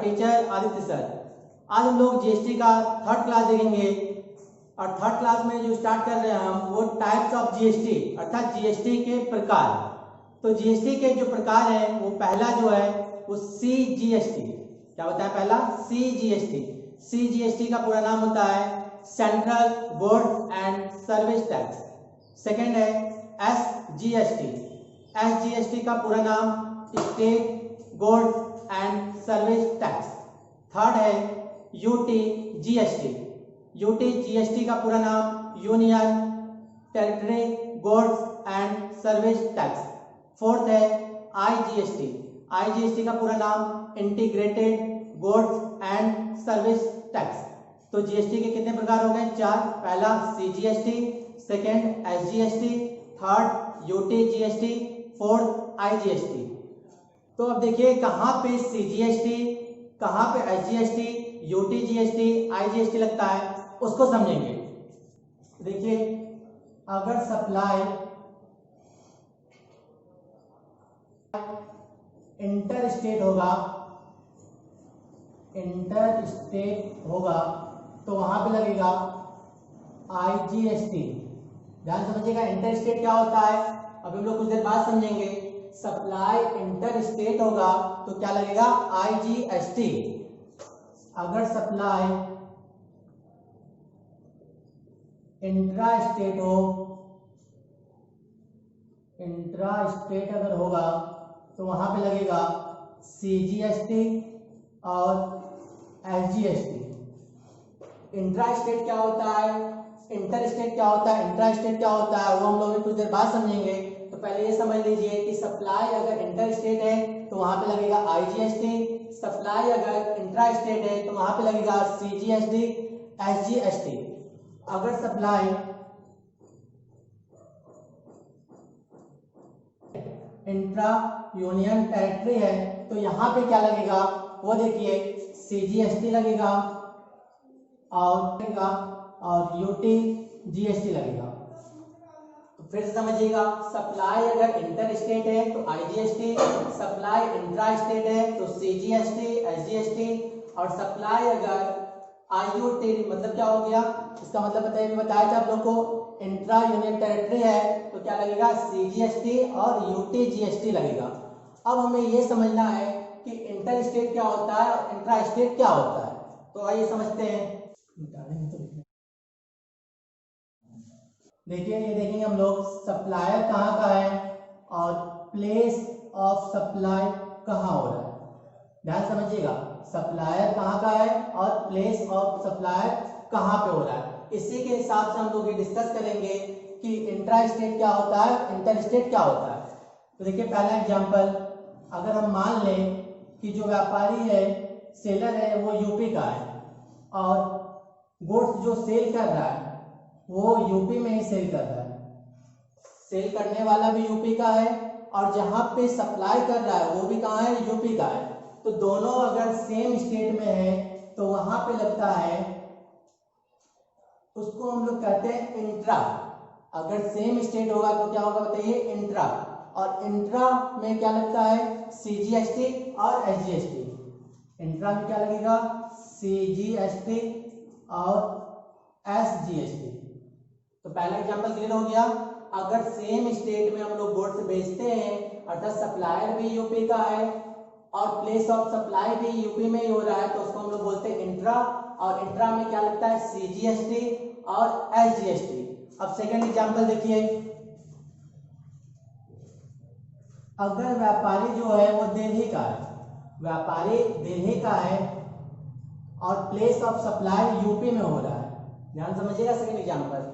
Teacher Aditya sir. आज हम लोग जीएसटी का थर्ड क्लास देखेंगे और थर्ड क्लास में जो स्टार्ट कर रहे हैं हम वो टाइप्स ऑफ जीएसटी अर्थात जीएसटी के प्रकार। तो जीएसटी के जो प्रकार हैं वो पहला जो है वो सीजीएसटी। क्या होता है पहला? सीजीएसटी। सीजीएसटी का पूरा नाम होता है central goods and service tax. Second है एसजीएसटी। एसजीएसटी का पूरा नाम state goods and service tax. Third है यूटीजीएसटी। यूटीजीएसटी का पूरा नाम union territory goods and service tax. Fourth है आईजीएसटी। आईजीएसटी का पूरा नाम integrated goods and service tax. तो जीएसटी के कितने प्रकार हो गए? चार। पहला CGST, second SGST, third UTGST, fourth IGST. तो अब देखिए कहाँ पे सीजीएसटी, कहाँ पे एसजीएसटी, यूटीजीएसटी, आईजीएसटी लगता है उसको समझेंगे। देखिए अगर सप्लाई इंटर स्टेट होगा तो वहां पे लगेगा आईजीएसटी। ध्यान समझिएगा इंटर स्टेट क्या होता है, अभी हम लोग कुछ देर बाद समझेंगे। सप्लाई इंटर स्टेट होगा तो क्या लगेगा? आईजीएसटी। अगर सप्लाई इंट्रा स्टेट हो, इंट्रा स्टेट अगर होगा तो वहां पे लगेगा सीजीएसटी और एसजीएसटी। इंट्रा स्टेट क्या होता है, इंटर स्टेट क्या होता है, इंट्रा स्टेट क्या होता है वो हम लोग कुछ देर बाद समझेंगे। तो पहले ये समझ लीजिए कि सप्लाई अगर इंटर स्टेट है तो वहां पे लगेगा आईजीएसटी, सप्लाई अगर इंट्रा स्टेट है तो वहां पे लगेगा सीजीएसटी, एसजीएसटी। अगर सप्लाई इंट्रा यूनियन टेरिटरी है तो यहाँ पे क्या लगेगा वो देखिए सीजीएसटी लगेगा और यूटीजीएसटी लगेगा। तो फिर से समझिएगा, सप्लाई अगर इंटर स्टेट है तो आईजीएसटी, सप्लाई इंट्रा स्टेट है तो सीजीएसटी, एसजीएसटी, और सप्लाई अगर आईयूटी मतलब क्या हो गया, इसका मतलब बताया था आप लोग को, इंट्रा यूनियन टेरिटरी है तो क्या लगेगा? सीजीएसटी और यूटीजीएसटी लगेगा। अब हमें ये समझना है कि इंटर स्टेट क्या होता है और इंट्रा स्टेट क्या होता है। तो आइए समझते हैं। देखिए ये देखेंगे हम लोग सप्लायर कहाँ का है और प्लेस ऑफ सप्लाई कहाँ हो रहा है। ध्यान समझिएगा, सप्लायर कहाँ का है और प्लेस ऑफ सप्लाई कहाँ पे हो रहा है। इसी के हिसाब से हम लोग ये डिस्कस करेंगे कि इंट्रा स्टेट क्या होता है, इंटर स्टेट क्या होता है। तो देखिए पहला एग्जांपल, अगर हम मान लें कि जो व्यापारी है, सेलर है, वो यूपी का है और गुड्स जो सेल कर रहा है वो यूपी में ही सेल कर रहा है, सेल करने वाला भी यूपी का है और जहां पे सप्लाई कर रहा है वो भी कहाँ है? यूपी का है। तो दोनों अगर सेम स्टेट में है तो वहां पे लगता है, उसको हम लोग कहते हैं इंट्रा। अगर सेम स्टेट होगा तो क्या होगा बताइए? इंट्रा। और इंट्रा में क्या लगता है? सीजीएसटी और एसजीएसटी। इंट्रा में क्या लगेगा? सीजीएसटी और एसजीएसटी। तो पहला एग्जांपल क्लियर हो गया। अगर सेम स्टेट में हम लोग गुड्स बेचते हैं अर्थात सप्लायर भी यूपी का है और प्लेस ऑफ सप्लाई भी यूपी में ही हो रहा है तो उसको हम लोग बोलते हैं इंट्रा। और इंट्रा में क्या लगता है? सीजीएसटी और एसजीएसटी। अब सेकंड एग्जांपल देखिए, अगर व्यापारी जो है वो दिल्ली का है, व्यापारी दिल्ली का है और प्लेस ऑफ सप्लाई यूपी में हो रहा है। ध्यान समझिएगा सेकंड एग्जांपल,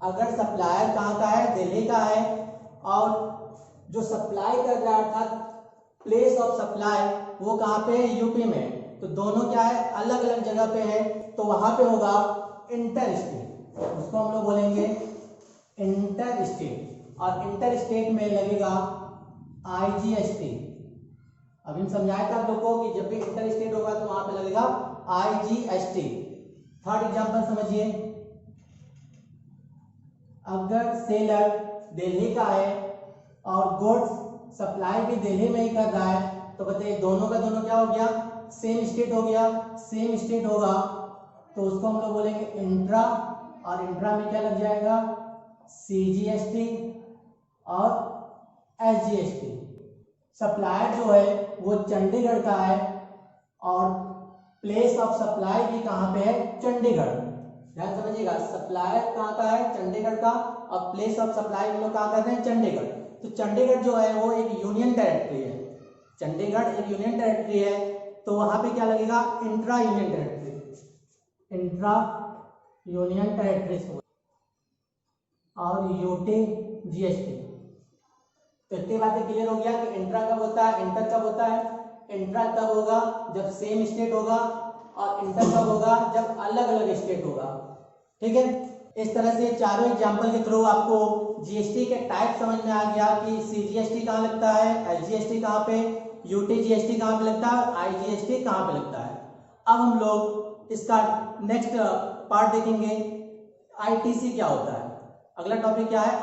अगर सप्लायर कहाँ का है? दिल्ली का है और जो सप्लाई कर रहा है अर्थात प्लेस ऑफ सप्लाई वो कहाँ पे है? यूपी में। तो दोनों क्या है? अलग अलग जगह पे है तो वहां पे होगा इंटर स्टेट, उसको हम लोग बोलेंगे इंटर स्टेट। और इंटर स्टेट में लगेगा आईजीएसटी। अभी हम समझाए थे आप लोग को कि जब भी इंटर स्टेट होगा तो वहां पे लगेगा आईजीएसटी। थर्ड एग्जांपल समझिए, अगर सेलर दिल्ली का है और गुड्स सप्लाई भी दिल्ली में ही कर रहा है तो बताइए दोनों का दोनों क्या हो गया? सेम स्टेट हो गया, सेम स्टेट होगा तो उसको हम लोग बोलेंगे इंट्रा, और इंट्रा में क्या लग जाएगा CGST और SGST। सप्लायर जो है वो चंडीगढ़ का है और प्लेस ऑफ सप्लाई भी कहाँ पे है, चंडीगढ़। ध्यान समझिएगा, सप्लायर कहाँ का है, चंडीगढ़ का, और प्लेस ऑफ सप्लाई हम लोग कहाँ करते हैं, चंडीगढ़। तो चंडीगढ़ जो है वो एक यूनियन टेरिटरी है, चंडीगढ़ एक यूनियन टेरिटरी है, तो वहां पे क्या लगेगा, intra union territory, intra union territory और यूटी GST। तो इतनी बातें क्लियर हो गया कि इंट्रा कब होता है, इंटर कब होता है। इंट्रा तब होगा जब सेम स्टेट होगा, और इंटर कब होगा जब अलग अलग स्टेट होगा। ठीक है, इस तरह से चारों एग्जांपल के थ्रू आपको GST के टाइप समझ में आ गया कि CGST कहाँ लगता है, SGST कहाँ पे, UT GST कहाँ पे लगता है, IGST कहाँ पे लगता है। अब हम लोग इसका नेक्स्ट पार्ट देखेंगे, ITC क्या होता है। अगला टॉपिक क्या है,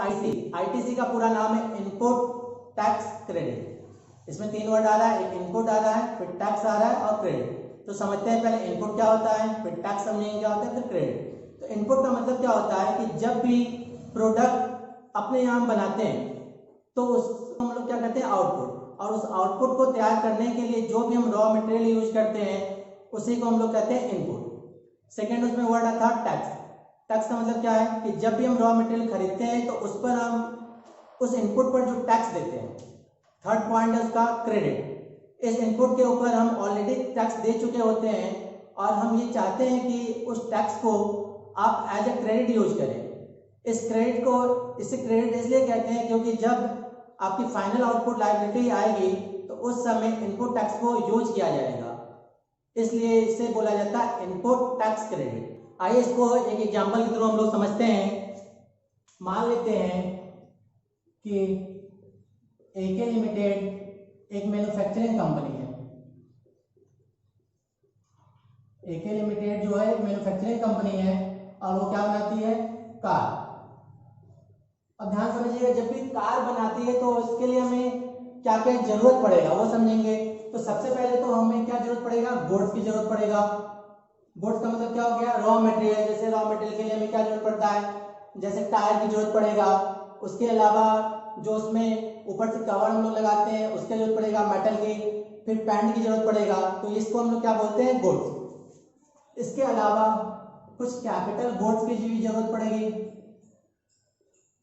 ITC का पूरा नाम है इनपुट टैक्स क्रेडिट। इसमें 3 वर्ड आ रहा है, एक इनपुट आ रहा है, फिर टैक्स आ रहा है और क्रेडिट। तो समझते हैं पहले इनपुट क्या होता है, फिर टैक्स समझेंगे क्या होता है, फिर क्रेडिट। तो इनपुट का मतलब क्या होता है कि जब भी प्रोडक्ट अपने यहाँ बनाते हैं तो उसको हम लोग क्या कहते हैं, आउटपुट, और उस आउटपुट को तैयार करने के लिए जो भी हम रॉ मटेरियल यूज करते हैं उसी को हम लोग कहते हैं इनपुट। सेकेंड उसमें वर्ड आता है टैक्स। टैक्स का मतलब क्या है कि जब भी हम रॉ मटेरियल खरीदते हैं तो उस पर हम उस इनपुट पर जो टैक्स देते हैं। थर्ड पॉइंट है उसका क्रेडिट। इस इनपुट के ऊपर हम ऑलरेडी टैक्स दे चुके होते हैं और हम ये चाहते हैं कि उस टैक्स को आप एज ए क्रेडिट यूज करें। इस क्रेडिट को, इसे क्रेडिट इसलिए कहते हैं क्योंकि जब आपकी फाइनल आउटपुट लायबिलिटी आएगी तो उस समय इनपुट टैक्स को यूज किया जाएगा, इसलिए इसे बोला जाता है इनपुट टैक्स क्रेडिट। आइए इसको एक एग्जांपल के थ्रू हम लोग समझते हैं। मान लेते हैं कि AK लिमिटेड एक मैन्युफैक्चरिंग कंपनी है। AK लिमिटेड जो है एक मैन्युफैक्चरिंग कंपनी है और वो क्या बनाती है, कार। अब ध्यान समझिएगा, जब भी कार बनाती है तो इसके लिए हमें क्या क्या जरूरत पड़ेगा वो समझेंगे। तो सबसे पहले तो हमें क्या जरूरत पड़ेगा, गुड्स की जरूरत पड़ेगा। गुड्स का मतलब क्या हो गया, रॉ मटेरियल। जैसे रॉ मटेरियल के लिए हमें क्या जरूरत पड़ता है, जैसे टायर की जरूरत पड़ेगा। उसके अलावा जो उसमें ऊपर से कवर हम लोग लगाते हैं उसकी जरूरत पड़ेगा मेटल की। फिर पैंट की जरूरत पड़ेगा, तो इसको हम लोग क्या बोलते हैं, गुड्स। इसके अलावा कुछ कैपिटल गुड्स की भी जरूरत पड़ेगी।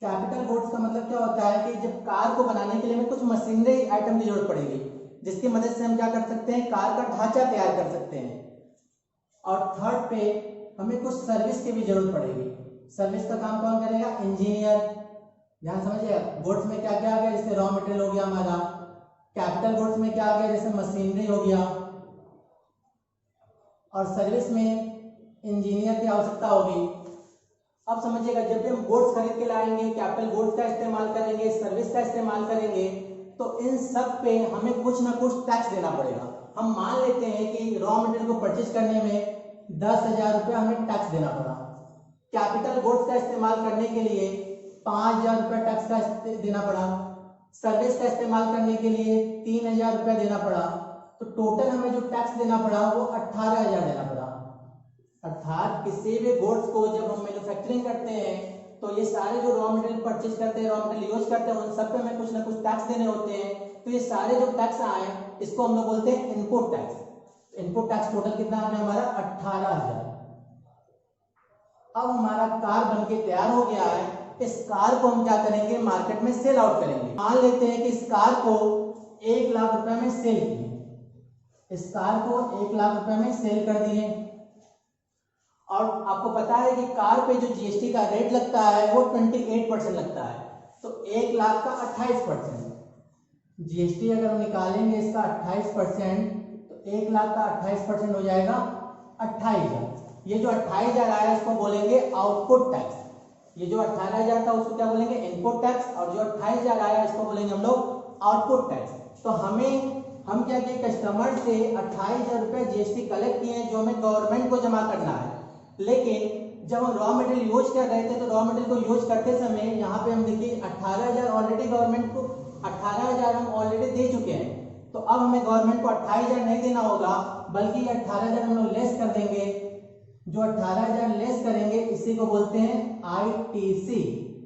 कैपिटल गुड्स का मतलब क्या होता है कि जब कार को बनाने के लिए हमें कुछ मशीनरी आइटम की जरूरत पड़ेगी जिसकी मदद से हम क्या कर सकते हैं, कार का ढांचा तैयार कर सकते हैं। और थर्ड पे हमें कुछ सर्विस की भी जरूरत पड़ेगी। सर्विस का काम कौन करेगा, इंजीनियर। ध्यान समझिए, गुड्स में क्या क्या आ गया, जैसे रॉ मटेरियल हो गया हमारा। कैपिटल गुड्स में क्या आ गया, जैसे मशीनरी हो गया। और सर्विस में इंजीनियर की आवश्यकता होगी। अब समझिएगा, जब भी हम गुड्स खरीद के लाएंगे, कैपिटल गुड्स का इस्तेमाल करेंगे, सर्विस का इस्तेमाल करेंगे, तो इन सब पे हमें कुछ ना कुछ टैक्स देना पड़ेगा। हम मान लेते हैं कि रॉ मटेरियल को परचेज करने में 10,000 रुपया हमें टैक्स देना पड़ा। कैपिटल गुड्स का इस्तेमाल करने के लिए 5,000 रुपया टैक्स का देना पड़ा। सर्विस का इस्तेमाल करने के लिए 3,000 रुपया देना पड़ा। तो टोटल हमें जो टैक्स देना पड़ा वो 18,000 देना पड़ा। अर्थात किसी भी गुड्स को जब हम मैन्युफैक्चरिंग करते हैं तो ये सारे जो रॉ मटेरियल परचेज करते हैं, रॉ मटेरियल यूज करते हैं, उन सब पे हमें कुछ ना कुछ टैक्स देने होते हैं। तो ये सारे जो टैक्स आए इसको हम लोग बोलते हैं input tax. Input tax total कितना आ गया हमारा, 18,000। अब हमारा कार बनके तैयार हो गया है। इस कार को हम क्या करेंगे, मार्केट में सेल आउट करेंगे। मान लेते हैं कि इस कार को 1 लाख रुपए में सेल किए। इस कार को 1 लाख रुपए में सेल कर दिए। और आपको पता है कि कार पे जो GST का रेट लगता है वो 28% लगता है। तो 1 लाख का 28% GST अगर हम निकालेंगे इसका 28%, तो 1 लाख का 28% हो जाएगा 28,000। ये जो 28,000 आया इसको बोलेंगे आउटपुट टैक्स। ये जो 18,000 था उसको क्या बोलेंगे, इनपुट टैक्स। और जो 28,000 आया इसको बोलेंगे हम लोग आउटपुट टैक्स। तो हम क्या किए, कस्टमर से 28,000 रुपये GST कलेक्ट किए हैं जो हमें गवर्नमेंट को जमा करना है। लेकिन जब हम रॉ मटेरियल यूज कर रहे थे तो रॉ मटेरियल को यूज करते समय यहाँ पे हम देखिए 18,000 ऑलरेडी गवर्नमेंट को 18,000 हम ऑलरेडी दे चुके हैं। तो तो अब हमें गवर्नमेंट को 28,000 नहीं देना होगा, बल्कि 18,000 हम लोग लेस कर देंगे। जो 18,000 लेस करेंगे इसी को बोलते हैं आईटीसी।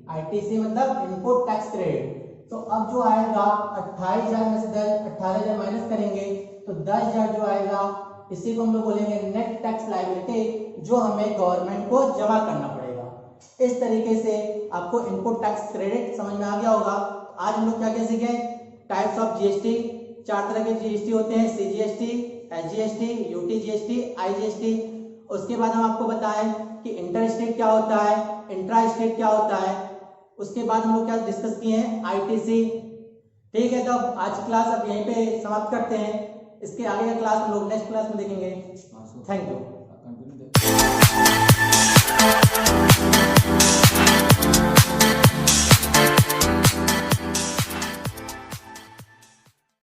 आईटीसी मतलब इनपुट टैक्स क्रेडिट। तो अब जो आएगा 28,000 में से 18,000 माइनस करेंगे तो 10,000 जो आएगा इसी को हम लोग बोलेंगे नेट टैक्स लायबिलिटी, जो हमें गवर्नमेंट को जमा करना पड़ेगा। इस तरीके से आपको इनपुट टैक्स क्रेडिट समझ में आ गया होगा। आज हम लोग क्या क्या सीखे? Types of GST. 4 तरह के जीएसटी होते हैं, CGST, SGST, UT GST, IGST. उसके बाद हम आपको बताएं कि इंटर स्टेट क्या होता है, इंट्रा स्टेट क्या होता है। उसके बाद हम लोग क्या डिस्कस किए हैं? आईटीसी। ठीक है, तो आज की क्लास अब यहीं पे समाप्त करते हैं। इसके आगे का क्लास हम लोग नेक्स्ट क्लास में देखेंगे। Thank you.